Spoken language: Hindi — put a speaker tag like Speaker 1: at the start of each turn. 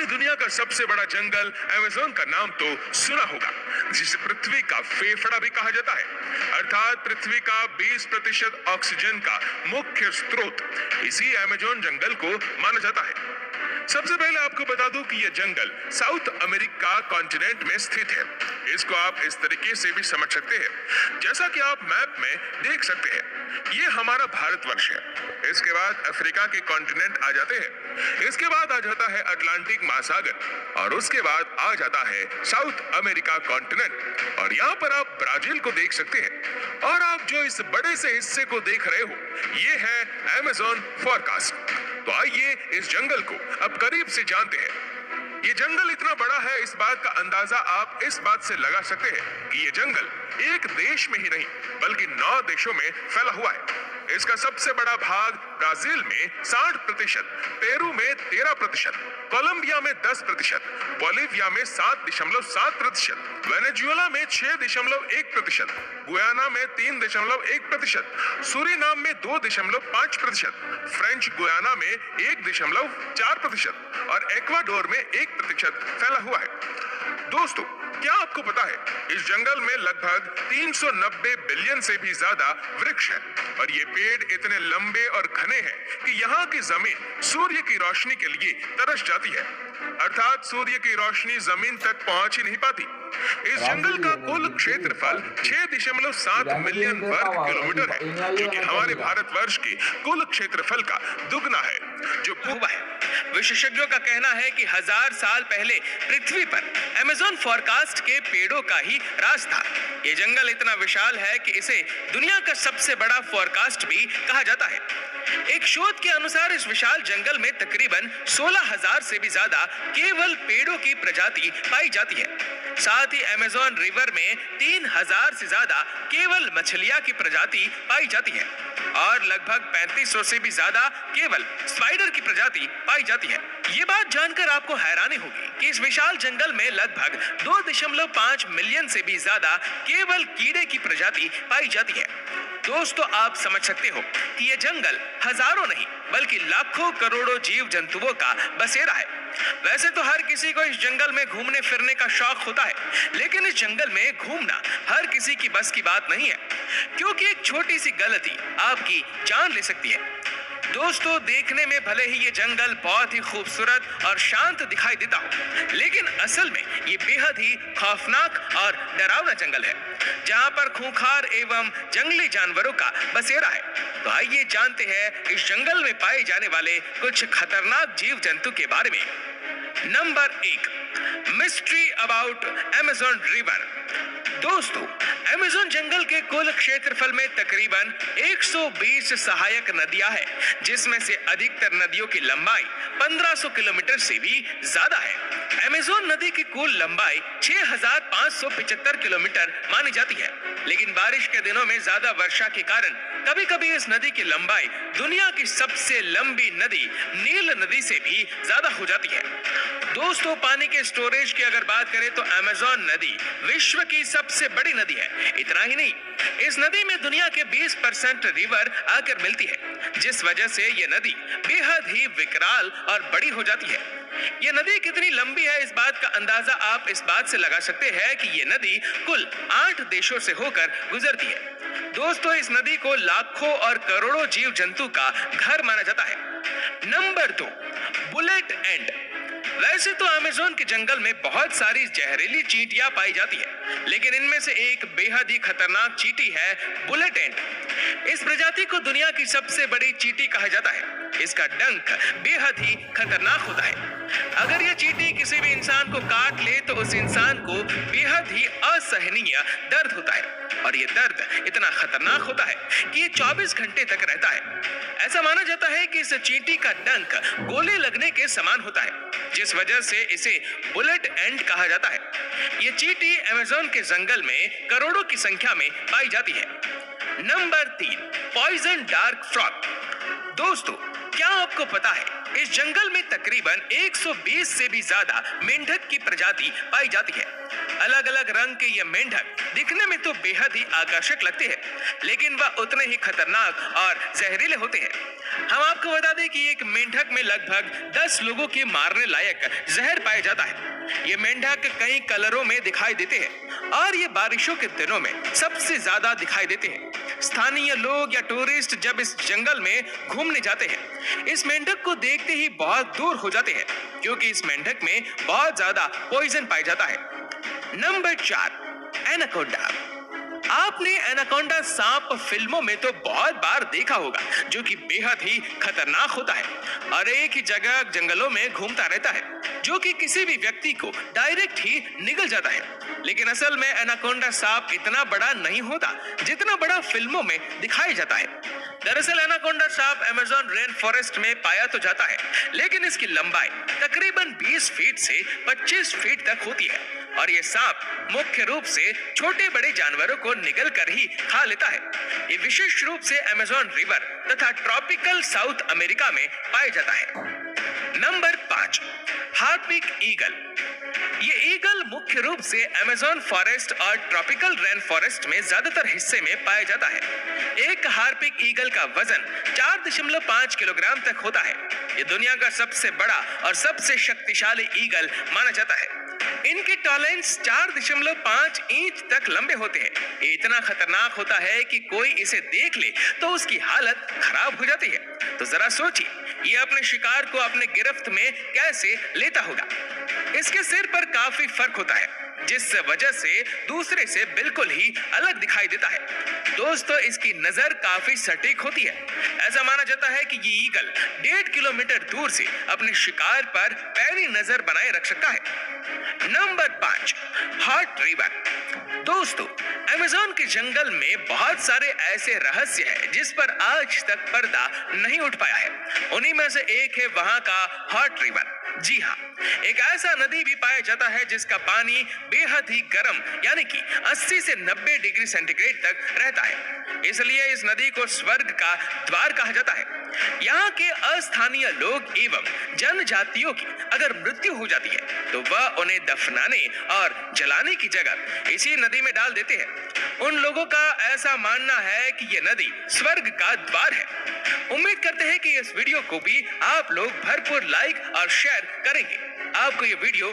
Speaker 1: आपने दुनिया का सबसे बड़ा जंगल अमेज़न का नाम तो सुना होगा, जिसे पृथ्वी का फेफड़ा भी कहा जाता है, अर्थात पृथ्वी का 20% ऑक्सीजन का मुख्य स्रोत इसी अमेज़न जंगल को माना जाता है। सबसे पहले आपको बता दूं कि यह जंगल साउथ अमेरिका कॉन्टिनेंट में स्थित है। इसको आप इस तरीके से भी समझ सकते हैं, जैसा कि आप मैप में देख सकते हैं, ये हमारा भारतवर्ष है। इसके बाद अफ्रीका के कॉन्टिनेंट आ जाते हैं, इसके बाद आ जाता है अटलांटिक महासागर और उसके बाद आ जाता है साउथ अमेरिका कॉन्टिनेंट और यहाँ पर आप ब्राजील को देख सकते हैं। और आप जो इस बड़े से हिस्से को देख रहे हो, ये है अमेज़न फॉरकास्ट। तो आइए इस जंगल को अब करीब से जानते हैं। ये जंगल इतना बड़ा है, इस बात का अंदाजा आप इस बात से लगा सकते हैं कि ये जंगल एक देश में ही नहीं बल्कि 9 देशों में फैला हुआ है। इसका सबसे बड़ा भाग ब्राजील में 60%, पेरू में 13%, कोलंबिया में 10%, बोलिविया में 7.7%, वेनेजुएला में 6.1%, गुयाना में 3.1%, सूरीनाम में 2.5%, फ्रेंच गुयाना में 1.4% और एक्वाडोर में 1% फैला हुआ है। दोस्तों, क्या आपको पता है इस जंगल में लगभग 390 बिलियन से भी ज्यादा वृक्ष हैं और ये पेड़ इतने लंबे और घने हैं कि यहाँ की जमीन सूर्य की रोशनी के लिए तरस जाती है, अर्थात सूर्य की रोशनी जमीन तक पहुंच ही नहीं पाती। इस जंगल का कुल क्षेत्रफल 6.7 मिलियन वर्ग किलोमीटर है, जो कि हमारे भारतवर्ष के कुल क्षेत्रफल का दुगना है, जो
Speaker 2: हुआ है। विशेषज्ञों का कहना है कि 1000 साल पहले पृथ्वी पर अमेज़न फॉरकास्ट के पेड़ों का ही राज था। ये जंगल इतना विशाल है कि इसे दुनिया का सबसे बड़ा फॉरकास्ट भी कहा जाता है। एक शोध के अनुसार इस विशाल जंगल में तकरीबन 16,000 से भी ज्यादा केवल पेड़ों की प्रजाति पाई जाती है। साथ ही अमेज़न रिवर में 3,000 से ज्यादा केवल मछलियां की प्रजाति पाई जाती है और लगभग 3500 से भी ज्यादा केवल स्पाइडर की प्रजाति पाई जाती है। ये बात जानकर आपको हैरानी होगी कि इस विशाल जंगल में लगभग 2.5 मिलियन से भी ज्यादा केवल कीड़े की प्रजाति पाई जाती है। दोस्तों, आप समझ सकते हो कि ये जंगल हजारों नहीं बल्कि लाखों करोड़ों जीव जंतुओं का बसेरा है। वैसे तो हर किसी को इस जंगल में घूमने फिरने का शौक होता है, लेकिन इस जंगल में घूमना हर किसी की बस की बात नहीं है, क्योंकि एक छोटी सी गलती आपकी जान ले सकती है। दोस्तों, देखने में भले ही ये जंगल बहुत ही खूबसूरत और शांत दिखाई देता हो, लेकिन असल में ये बेहद ही खौफनाक और डरावना जंगल है, जहां पर खूंखार एवं जंगली जानवरों का बसेरा है। तो आइए जानते हैं इस जंगल में पाए जाने वाले कुछ खतरनाक जीव जंतु के बारे में। Number 1, mystery about Amazon river. दोस्तों, अमेज़न जंगल के कुल क्षेत्रफल में तकरीबन 120 सहायक नदियां हैं, जिसमें से अधिकतर नदियों की लंबाई 1500 किलोमीटर से भी ज्यादा है। अमेज़न नदी की कुल लंबाई 6575 किलोमीटर मानी जाती है, लेकिन बारिश के दिनों में ज्यादा वर्षा के कारण कभी-कभी इस नदी की लंबाई दुनिया की सबसे लंबी नदी नील नदी से भी ज्यादा हो जाती है। दोस्तों, पानी के स्टोरेज की अगर बात करें तो अमेज़न नदी विश्व की सबसे बड़ी नदी है। इतना ही नहीं, इस नदी में दुनिया के 20% रिवर आकर मिलती है, जिस वजह से ये नदी बेहद ही विकराल और बड़ी हो जाती है। ये नदी कितनी लंबी है, इस बात का अंदाजा आप इस बात से लगा सकते हैं कि ये नदी कुल 8 देशों से होकर गुजरती है। दोस्तों, इस नदी को लाखों और करोड़ों जीव जंतु का घर माना जाता है। नंबर 2, बुलेट एंट। वैसे तो अमेज़न के जंगल में बहुत सारी जहरीली चींटियां पाई जाती है, लेकिन इनमें से एक बेहद ही खतरनाक चींटी है बुलेट एंट। इस प्रजाति को दुनिया की सबसे बड़ी चींटी कहा जाता है। इसका डंक बेहद ही खतरनाक होता है। अगर यह चींटी किसी भी इंसान को काट ले तो उस इंसान को बेहद ही असहनीय दर्द होता है और ये दर्द इतना खतरनाक होता है कि ये 24 घंटे तक रहता है। ऐसा माना जाता है कि इस चींटी का डंक गोली लगने के समान होता है, जिस वजह से इसे बुलेट एंट कहा जाता है। ये चींटी अमेज़न के जंगल में करोड़ों की संख्या में पाई जाती है। Number 3, poison dart frog. दोस्तों, क्या आपको पता है इस जंगल में तकरीबन 120 से भी ज्यादा मेंढक की प्रजाति पाई जाती है। अलग अलग रंग के ये मेंढक दिखने में तो बेहद ही आकर्षक लगते हैं, लेकिन वह उतने ही खतरनाक और जहरीले होते हैं। हम आपको बता दें कि एक मेंढक में लगभग 10 लोगों के मारने लायक जहर पाया जाता है। ये मेंढक कई कलरों में दिखाई देते हैं और ये बारिशों के दिनों में सबसे ज्यादा दिखाई देते हैं। स्थानीय लोग या टूरिस्ट जब इस जंगल में घूमने जाते हैं, इस मेंढक को देखते ही बहुत दूर हो जाते हैं, क्योंकि इस मेंढक में बहुत ज्यादा पॉइजन पाया जाता है। Number 4, anaconda. आपने एनाकोंडा सांप फिल्मों में तो बहुत बार देखा होगा, जो कि बेहद ही खतरनाक होता है और एक ही जगह जंगलों में घूमता रहता है, जो कि किसी भी व्यक्ति को डायरेक्ट ही निगल जाता है। लेकिन असल में एनाकोंडा सांप इतना बड़ा नहीं होता जितना बड़ा फिल्मों में दिखाया जाता है। दरअसल एनाकोंडा सांप अमेज़न रेन फॉरेस्ट में पाया तो जाता है, लेकिन इसकी लंबाई तकरीबन 20 फीट से 25 फीट तक होती है और ये सांप मुख्य रूप से छोटे बड़े जानवरों को निगल कर ही खा लेता है। ये विशेष रूप से अमेज़न रिवर तथा ट्रॉपिकल साउथ अमेरिका में पाया जाता है। Number 5, Harpic eagle. ये ईगल मुख्य रूप से अमेज़न फॉरेस्ट और ट्रॉपिकल रेन फॉरेस्ट में ज्यादातर हिस्से में पाया जाता है। एक हार्पिक ईगल का वजन 4.5 किलोग्राम तक होता है। ये दुनिया का सबसे बड़ा और सबसे शक्तिशाली ईगल माना जाता है। इनके टॉलेंस 4.5 इंच तक लंबे होते हैं। ये इतना खतरनाक होता है कि कोई इसे देख ले तो उसकी हालत खराब हो जाती है। तो जरा सोचिए, ये अपने शिकार को अपने गिरफ्त में कैसे लेता होगा। इसके सिर पर काफी फर्क होता है, जिस वजह से दूसरे से बिल्कुल ही अलग दिखाई देता है। दोस्तों, इसकी नजर काफी सटीक होती है। ऐसा माना जाता है कि ये ईगल 1.5 किलोमीटर दूर से अपने शिकार पर पैनी नजर बनाए रख सकता है। Number 5, hot river. दोस्तों, अमेज़न के जंगल में बहुत सारे ऐसे रहस्य हैं जिस पर आज तक पर्दा नहीं उठ पाया है। उन्हीं में से एक है वहां का हॉट रिवर। जी हाँ, एक ऐसा नदी भी पाया जाता है जिसका पानी बेहद ही गर्म यानी कि 80 से 90 डिग्री सेंटीग्रेड तक रहता है। इसलिए इस नदी को स्वर्ग का द्वार कहा जाता है। यहाँ के अस्थानीय लोग एवं जनजातियों की अगर मृत्यु हो जाती है तो वह उन्हें दफनाने और जलाने की जगह इसी नदी में डाल देते हैं। उन लोगों का ऐसा मानना है कि ये नदी स्वर्ग का द्वार है। उम्मीद करते हैं कि इस वीडियो को भी आप लोग भरपूर लाइक और शेयर करेंगे। आपको ये वीडियो